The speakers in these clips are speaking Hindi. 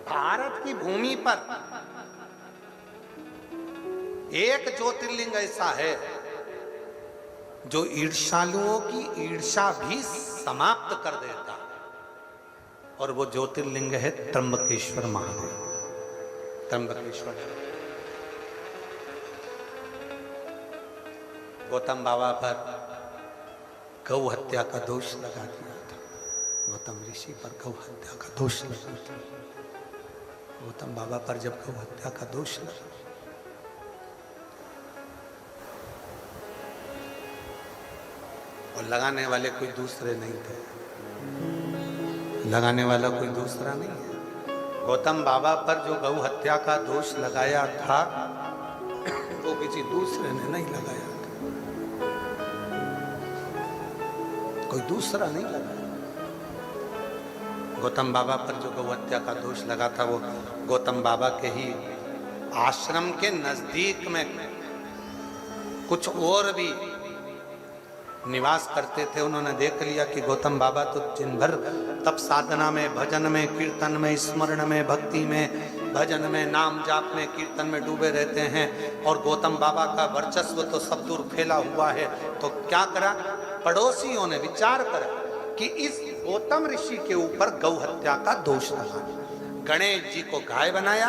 भारत की भूमि पर एक ज्योतिर्लिंग ऐसा है जो ईर्ष्यालुओं की ईर्ष्या भी समाप्त कर देता, और वो ज्योतिर्लिंग है त्र्यंबकेश्वर महादेव। त्र्यंबकेश्वर गौतम बाबा पर गौ हत्या का दोष लगा दिया था। गौतम ऋषि पर गौ हत्या का दोष लगा था। गौतम बाबा पर जब गौ हत्या का दोष लगा, और लगाने वाले कोई दूसरे नहीं थे, लगाने वाला कोई दूसरा नहीं है। गौतम बाबा पर जो गौ हत्या का दोष लगाया था वो किसी दूसरे ने नहीं लगाया था, कोई दूसरा नहीं लगाया। गौतम बाबा पर जो गौ हत्या का दोष लगा था वो गौतम बाबा के ही आश्रम के नजदीक में कुछ और भी निवास करते थे। उन्होंने देख लिया कि गौतम बाबा तो दिन भर तप साधना में, भजन में, कीर्तन में, स्मरण में, भक्ति में, भजन में, नाम जाप में, कीर्तन में डूबे रहते हैं, और गौतम बाबा का वर्चस्व तो सब दूर फैला हुआ है। तो क्या करा, पड़ोसियों ने विचार करा कि इस गौतम ऋषि के ऊपर गौ हत्या का दोष लगा। गणेश जी को गाय बनाया,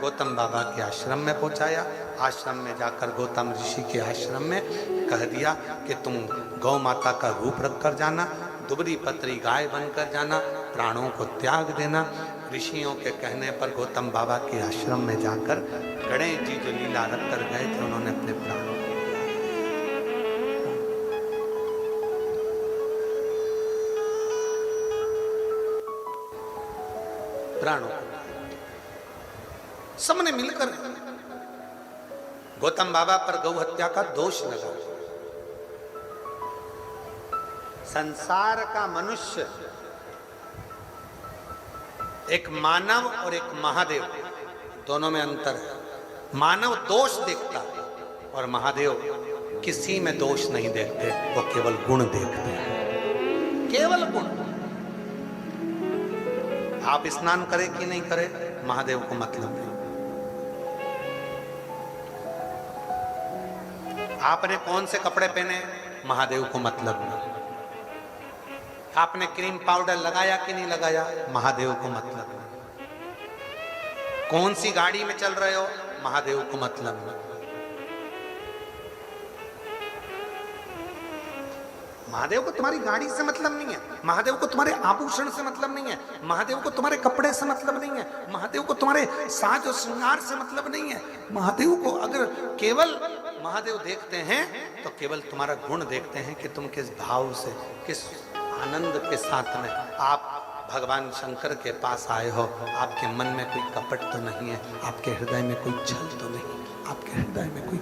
गौतम बाबा के आश्रम में पहुंचाया। आश्रम में जाकर गौतम ऋषि के आश्रम में कह दिया कि तुम गौ माता का रूप रख कर जाना, दुबरी पतरी गाय बनकर जाना, प्राणों को त्याग देना। ऋषियों के कहने पर गौतम बाबा के आश्रम में जाकर गणेश जी जो लीला रख कर गए थे, उन्होंने अपने प्राणों को सबने मिलकर गौतम बाबा पर गौ हत्या का दोष लगा। संसार का मनुष्य, एक मानव और एक महादेव, दोनों में अंतर है। मानव दोष देखता है और महादेव किसी में दोष नहीं देखते, वो केवल गुण देखते हैं, केवल गुण। आप स्नान करें कि नहीं करें, महादेव को मतलब नहीं। आपने कौन से कपड़े पहने, महादेव को मतलब नहीं। आपने क्रीम पाउडर लगाया कि नहीं लगाया, महादेव को मतलब नहीं। कौन सी गाड़ी में चल रहे हो, महादेव को मतलब नहीं। महादेव को तुम्हारी गाड़ी से मतलब नहीं है, महादेव को तुम्हारे आभूषण से मतलब नहीं है, महादेव को तुम्हारे कपड़े से मतलब नहीं है, महादेव को तुम्हारे साज और श्रृंगार से मतलब नहीं है। महादेव को अगर केवल महादेव देखते हैं तो केवल तुम्हारा गुण देखते हैं कि तुम किस भाव से, किस आनंद के साथ में आप भगवान शंकर के पास आए हो। आपके मन में कोई कपट तो नहीं है, आपके हृदय में कोई छल तो नहीं, आपके हृदय में कोई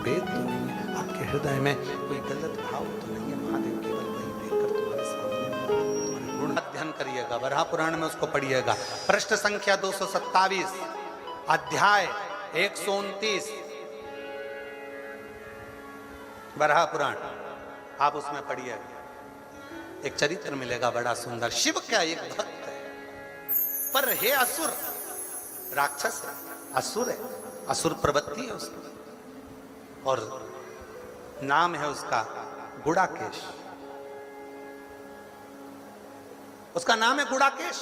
भेद तो नहीं है, आपके हृदय में कोई गलत भाव तो नहीं है। महादेव केवल वही देखकर तुम्हारे सामने तुम्हारे गुण अध्ययन करिएगा। वराह पुराण में उसको पढ़िएगा। पृष्ठ संख्या 227, अध्याय 129, वराह पुराण, आप उसमें पढ़िएगा। एक चरित्र मिलेगा बड़ा सुंदर। शिव का एक भक्त है, पर हे असुर, राक्षस है, असुर है, असुर प्रवृत्ति है उसकी, और नाम है उसका गुड़ाकेश। उसका नाम है गुड़ाकेश,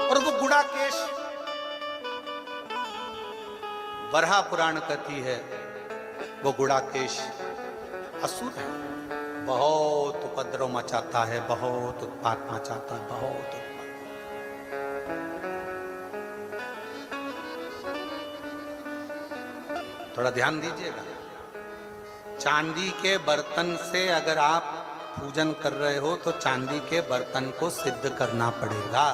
और वो गुड़ाकेश वराह पुराण कहती है वो गुड़ाकेश असुर है, बहुत उपद्रव मचाता है, बहुत उत्पात मचाता है, बहुत उत्पात। थोड़ा ध्यान दीजिएगा। चांदी के बर्तन से अगर आप पूजन कर रहे हो तो चांदी के बर्तन को सिद्ध करना पड़ेगा।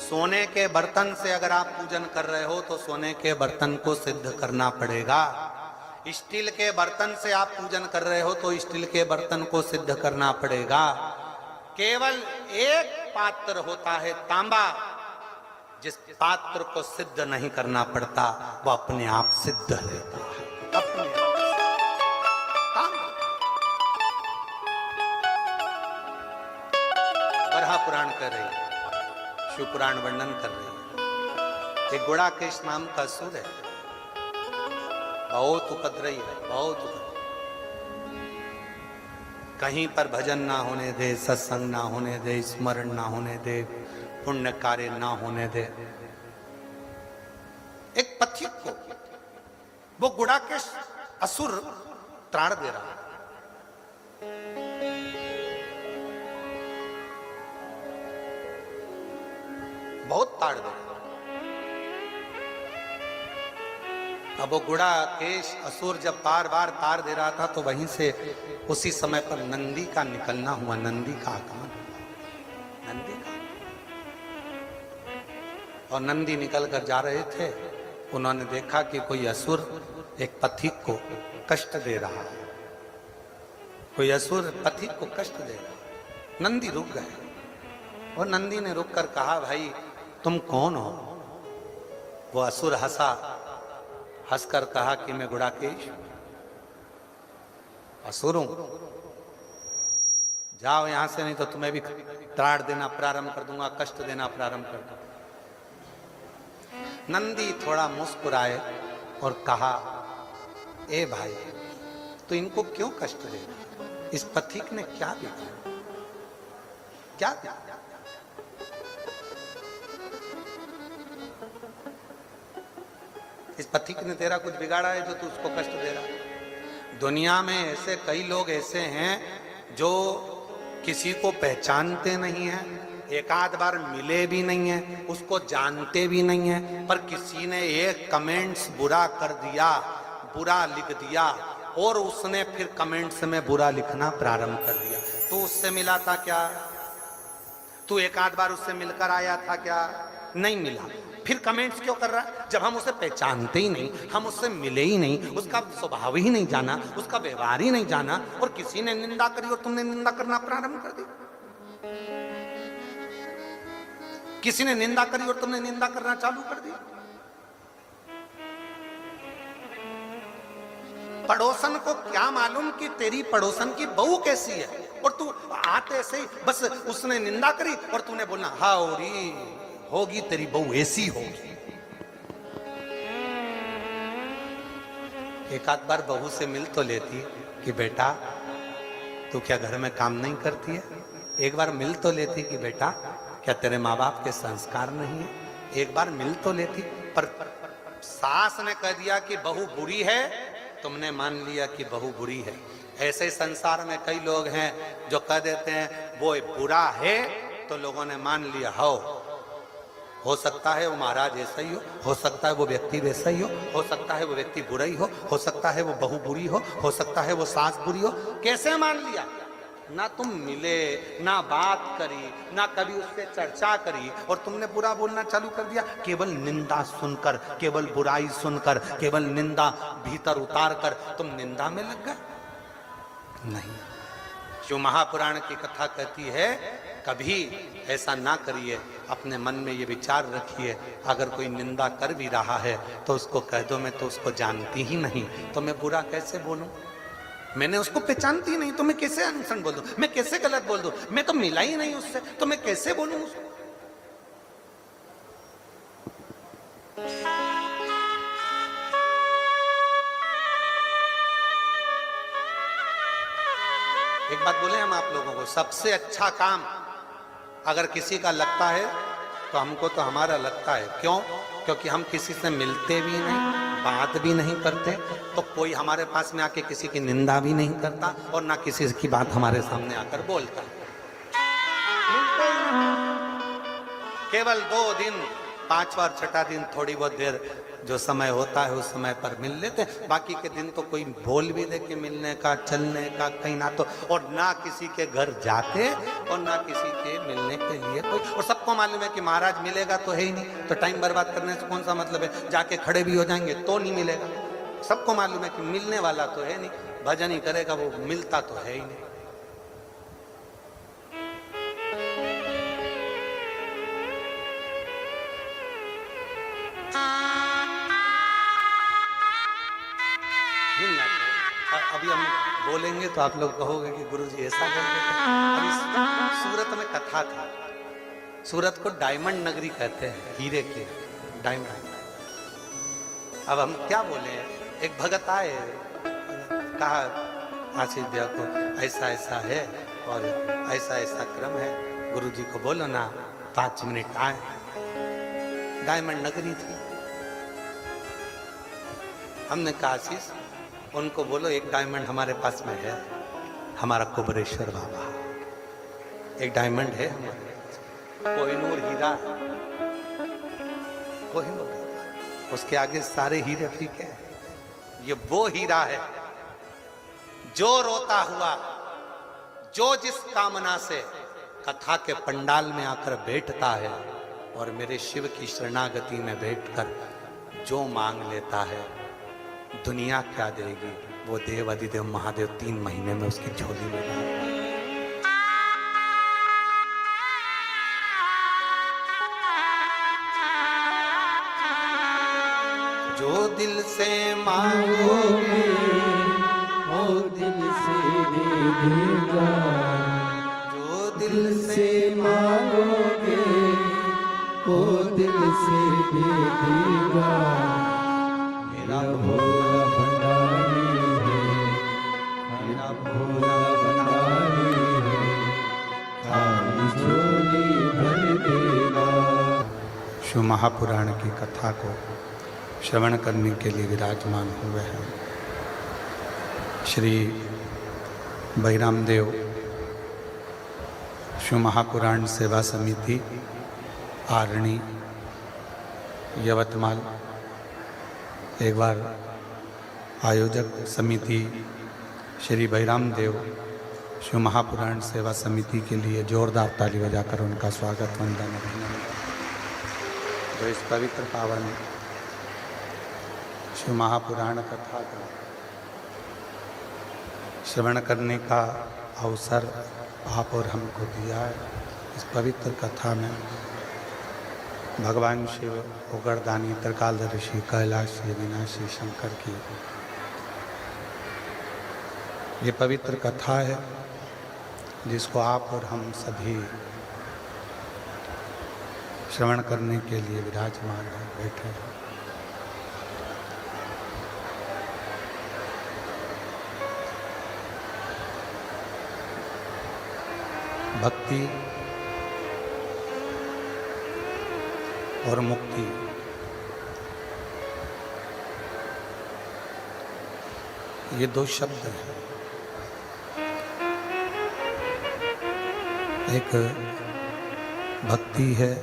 सोने के बर्तन से अगर आप पूजन कर रहे हो तो सोने के बर्तन को सिद्ध करना पड़ेगा। स्टील के बर्तन से आप पूजन कर रहे हो तो स्टील के बर्तन को सिद्ध करना पड़ेगा। केवल एक पात्र होता है तांबा, जिस पात्र को सिद्ध नहीं करना पड़ता वो अपने आप सिद्ध रहता है, अपने आप। बरहा पुराण कर रही है, शिव पुराण वर्णन कर रही है। एक गुड़ाकेश नाम का असुर है, बहुत उपद्रवी है, बहुत उपद्रवी। कहीं पर भजन ना होने दे, सत्संग ना होने दे, स्मरण ना होने दे, पुण्य कार्य ना होने दे। एक पथिक को वो गुड़ाकेश असुर त्राण दे रहा है। बहुत ताड़ दे रहा। अब वो गुड़ाकेश असुर जब बार बार तार दे रहा था तो वहीं से उसी समय पर नंदी का निकलना हुआ, नंदी का आगमन, नंदी का। और नंदी निकल कर जा रहे थे, उन्होंने देखा कि कोई असुर एक पथिक को कष्ट दे रहा है, कोई असुर पथिक को कष्ट दे रहा है। नंदी रुक गए और नंदी ने रुक कर कहा, भाई तुम कौन हो? वो असुर हंसा, हंसकर कहा कि मैं गुड़ाकेश असुर हूं, जाओ यहां से, नहीं तो तुम्हें भी त्राण देना प्रारंभ कर दूंगा, कष्ट देना प्रारंभ कर दूंगा। नंदी थोड़ा मुस्कुराए और कहा, ए भाई तो इनको क्यों कष्ट दे रहा? इस पथिक ने क्या दिया, क्या दिया? इस पथिक ने तेरा कुछ बिगाड़ा है जो तू उसको कष्ट दे रहा है? दुनिया में ऐसे कई लोग ऐसे हैं जो किसी को पहचानते नहीं हैं, एक आध बार मिले भी नहीं है, उसको जानते भी नहीं है, पर किसी ने एक कमेंट्स बुरा कर दिया, बुरा लिख दिया और उसने फिर कमेंट्स में बुरा लिखना प्रारंभ कर दिया। तो उससे मिला था क्या? तू एक आध बार उससे मिलकर आया था क्या? नहीं मिला, फिर कमेंट्स क्यों कर रहा है? जब हम उसे पहचानते ही नहीं, हम उससे मिले ही नहीं, उसका स्वभाव ही नहीं जाना, उसका व्यवहार ही नहीं जाना, और किसी ने निंदा करी और तुमने निंदा करना प्रारंभ कर दी। किसी ने निंदा करी और तुमने निंदा करना चालू कर दी। पड़ोसन को क्या मालूम कि तेरी पड़ोसन की बहू कैसी है, और तू आते से ही बस उसने निंदा करी और तूने बोलना हाउरी होगी तेरी बहू ऐसी होगी। एक आध बार बहू से मिल तो लेती कि बेटा तू क्या घर में काम नहीं करती है? एक बार मिल तो लेती कि बेटा क्या तेरे माँ बाप के संस्कार नहीं है? एक बार मिल तो लेती। पर सास ने कह दिया कि बहू बुरी है, तुमने मान लिया कि बहू बुरी है। ऐसे संसार में कई लोग हैं जो कह देते हैं वो बुरा है, तो लोगों ने मान लिया हो सकता है वो महाराज ऐसा ही हो सकता है वो व्यक्ति वैसा ही हो सकता है वो व्यक्ति बुरा ही हो सकता है वो बहू बुरी हो सकता है वो सास बुरी हो। कैसे मान लिया? ना तुम मिले, ना बात करी, ना कभी उससे चर्चा करी, और तुमने बुरा बोलना चालू कर दिया। केवल निंदा सुनकर, केवल बुराई सुनकर, केवल निंदा भीतर उतार कर तुम निंदा में लग गए। नहीं, जो महापुराण की कथा कहती है कभी ऐसा ना करिए, अपने मन में ये विचार रखिए, अगर कोई निंदा कर भी रहा है तो उसको कह दो मैं तो उसको जानती ही नहीं, तो मैं बुरा कैसे बोलूं? मैंने उसको पहचानती ही नहीं तो मैं कैसे अनसन बोल दूं? मैं कैसे गलत बोल दूं? मैं तो मिला ही नहीं उससे, तो मैं कैसे बोलूं उसको? एक बात बोले हम आप लोगों को, सबसे अच्छा काम अगर किसी का लगता है तो हमको तो हमारा लगता है। क्यों? क्योंकि हम किसी से मिलते भी नहीं, बात भी नहीं करते, तो कोई हमारे पास में आके किसी की निंदा भी नहीं करता और ना किसी की बात हमारे सामने आकर बोलता। केवल 2 दिन, 5वां और 6ठा दिन थोड़ी बहुत देर जो समय होता है उस समय पर मिल लेते, बाकी के दिन तो कोई बोल भी दे के मिलने का, चलने का कहीं ना, तो और ना किसी के घर जाते और ना किसी के मिलने के लिए कोई। और सबको मालूम है कि महाराज मिलेगा तो है ही नहीं, तो टाइम बर्बाद करने से कौन सा मतलब है? जाके खड़े भी हो जाएंगे तो नहीं मिलेगा। सबको मालूम है कि मिलने वाला तो है नहीं, भजन ही करेगा वो, मिलता तो है ही नहीं। अभी हम बोलेंगे तो आप लोग कहोगे कि गुरुजी ऐसा करते थे। अभी सूरत में कथा थी। सूरत को डायमंड नगरी कहते हैं, हीरे के डायमंड। अब हम क्या बोले, एक भगत आए, कहा आशीष दिया को ऐसा ऐसा है और ऐसा ऐसा क्रम है, गुरुजी को बोलो ना 5 मिनट आए। डायमंड नगरी थी। हमने कहा आशीष उनको बोलो एक डायमंड हमारे पास में है, हमारा कुबरेश्वर बाबा, एक डायमंड है हमारे पास, कोहिनूर हीरा, कोहिनूर हीरा, उसके आगे सारे हीरे फीके हैं। ये वो हीरा है जो रोता हुआ, जो जिस कामना से कथा के पंडाल में आकर बैठता है और मेरे शिव की शरणागति में बैठकर जो मांग लेता है, दुनिया क्या देगी, वो देव अधिदेव महादेव 3 महीने में उसकी झोली में डाल। जो दिल से मांगोगे वो दिल से दे देगा, जो दिल से मांगोगे वो दिल से दे देगा। मेरा भोला भंडारी है, मेरा भोला भंडारी है, खाली झोली भर देगा। शिव महापुराण की कथा को श्रवण करने के लिए विराजमान हुए हैं श्री बहिराम देव शिव महापुराण सेवा समिति आरणी यवतमाल। एक बार आयोजक समिति श्री बहिराम देव शिव महापुराण सेवा समिति के लिए जोरदार ताली बजाकर उनका स्वागत वंदन अभिनंदन। तो इस पवित्र पावन शिव महापुराण कथा का श्रवण करने का अवसर आप और हमको दिया है। इस पवित्र कथा में भगवान शिव, उगरदानी, त्रिकालदर्शी, कैलाशी, अविनाशी शंकर की ये पवित्र कथा है जिसको आप और हम सभी श्रवण करने के लिए विराजमान हैं, बैठे हैं। भक्ति और मुक्ति ये 2 शब्द हैं। एक भक्ति है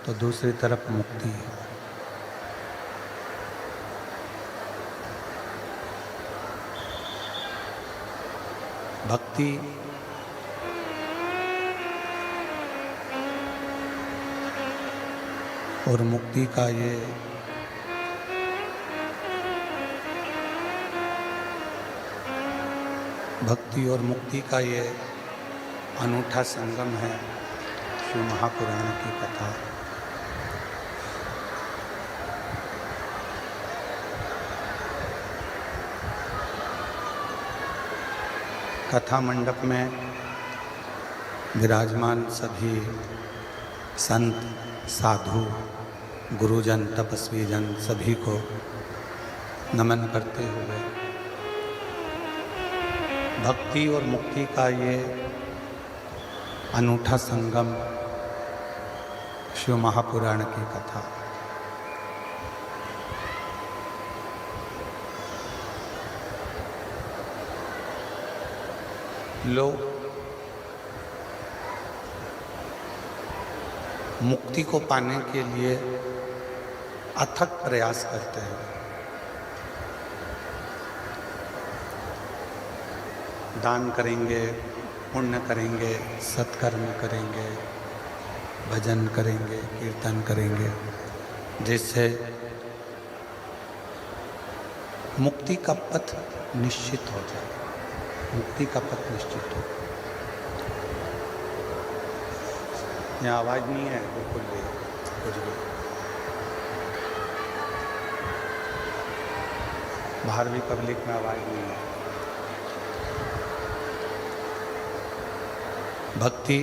तो दूसरी तरफ मुक्ति है। भक्ति और मुक्ति का ये भक्ति और मुक्ति का ये अनूठा संगम है शिव महापुराण की कथा। कथा मंडप में विराजमान सभी संत, साधु, गुरुजन, तपस्वी जन सभी को नमन करते हुए भक्ति और मुक्ति का ये अनूठा संगम शिव महापुराण की कथा। लोग मुक्ति को पाने के लिए अथक प्रयास करते हैं। दान करेंगे, पुण्य करेंगे, सत्कर्म करेंगे, भजन करेंगे, कीर्तन करेंगे, जिससे मुक्ति का पथ निश्चित हो जाए। मुक्ति का पथ निश्चित हो। यहाँ आवाज़ नहीं है बिल्कुल भी, कुछ भी। बाहर भी पब्लिक में आवाज नहीं है। भक्ति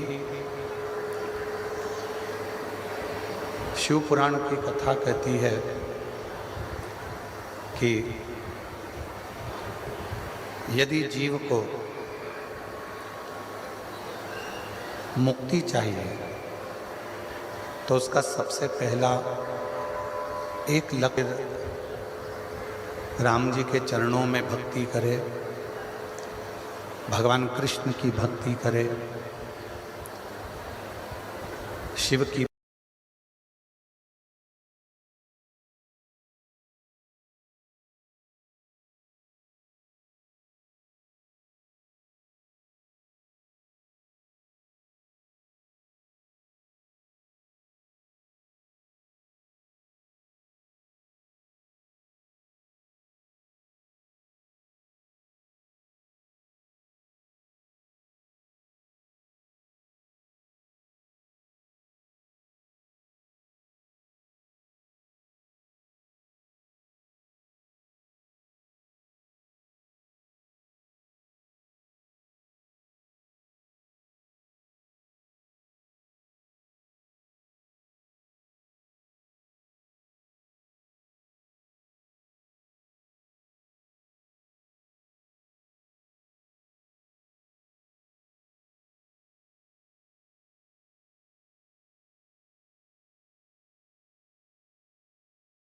शिव पुराण की कथा कहती है कि यदि जीव को मुक्ति चाहिए तो उसका सबसे पहला एक लक्ष्य राम जी के चरणों में भक्ति करे, भगवान कृष्ण की भक्ति करे, शिव की